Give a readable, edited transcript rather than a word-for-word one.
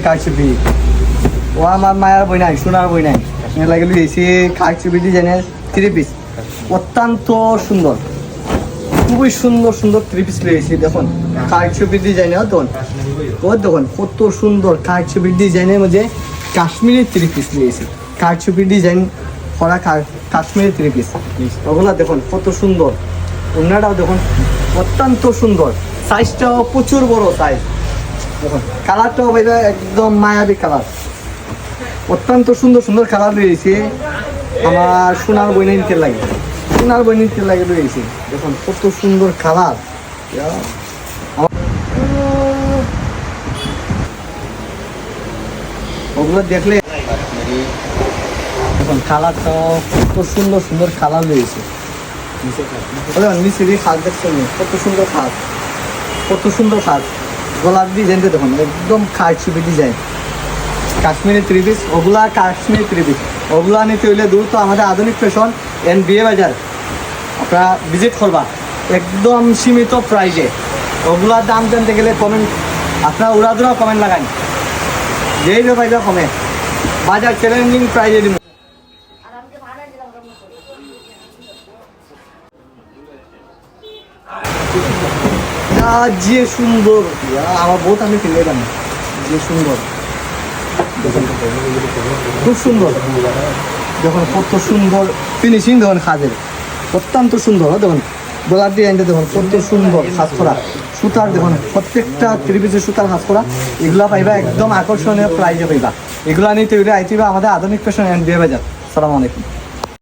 কারচুপি ও আমার মায়ের বই নাই সোনার বই নাই লাগে লুইছি কারচুপি ডিজাইনের 3 পিস অত্যন্ত সুন্দর খুবই সুন্দর সুন্দর 3 পিস লুইছি দেখুন কারচুপি ডিজাইনের দেখুন ও দেখুন কত সুন্দর কারচুপি ডিজাইনের মধ্যে কাশ্মীরি 3 পিস লুইছি কারচুপি ডিজাইন করা কাশ্মীরি 3 পিস ওগুলো দেখুন কত সুন্দর ওনারাও দেখুন অত্যন্ত সুন্দর সাইজটাও প্রচুর বড় সাইজ দেখুন কালারটাও ভাইবা একদম মায়াবী কালার অত্যন্ত সুন্দর সুন্দর কালার রয়েছে আমার সোনার বইনা নিতে লাগে সোনার বই নিতে লাগে রয়েছে দেখুন কত সুন্দর কালার ওগুলো দেখলে দেখুন কালারটাও কত সুন্দর সুন্দর কালার রয়েছে নিচে খাস দেখছেন কত সুন্দর খাস কত সুন্দর খাস গলার ডিজাইনটা দেখুন একদম কারচুপি ডিজাইন কাশ্মীরি 3 পিস ওগুলা কাশ্মীরি 3 পিস ওগুলা নিতে হইলে দ্রুত আমাদের আধুনিক ফ্যাশন এন্ড বিয়ে বাজার আপনারা ভিজিট করবা একদম সীমিত প্রাইজে ওগুলার দাম জানতে গেলে কমেন্ট আপনারা উড়াদুরা কমেন্ট লাগান যেই পাইবা কমে বাজার চ্যালেঞ্জিং প্রাইজে দিব যে সুন্দর আমার বহুত আমি ফেলে গেলাম যে সুন্দর খুব সুন্দর দেখুন কত সুন্দর ফিনিশিং দেখুন খাদের অত্যন্ত সুন্দর দেখুন গলার ডিজাইনটা দেখুন কত সুন্দর কাজ করা সুতার দেখুন প্রত্যেকটা 3 পিসের সুতার কাজ করা এগুলা পাইবা একদম আকর্ষণীয় প্রাইজে পাইবা এগুলা নিতে হইলে আইতিবা আমাদের আধুনিক ফ্যাশন এন্ড বিয়ে বাজার। আসসালামু আলাইকুম।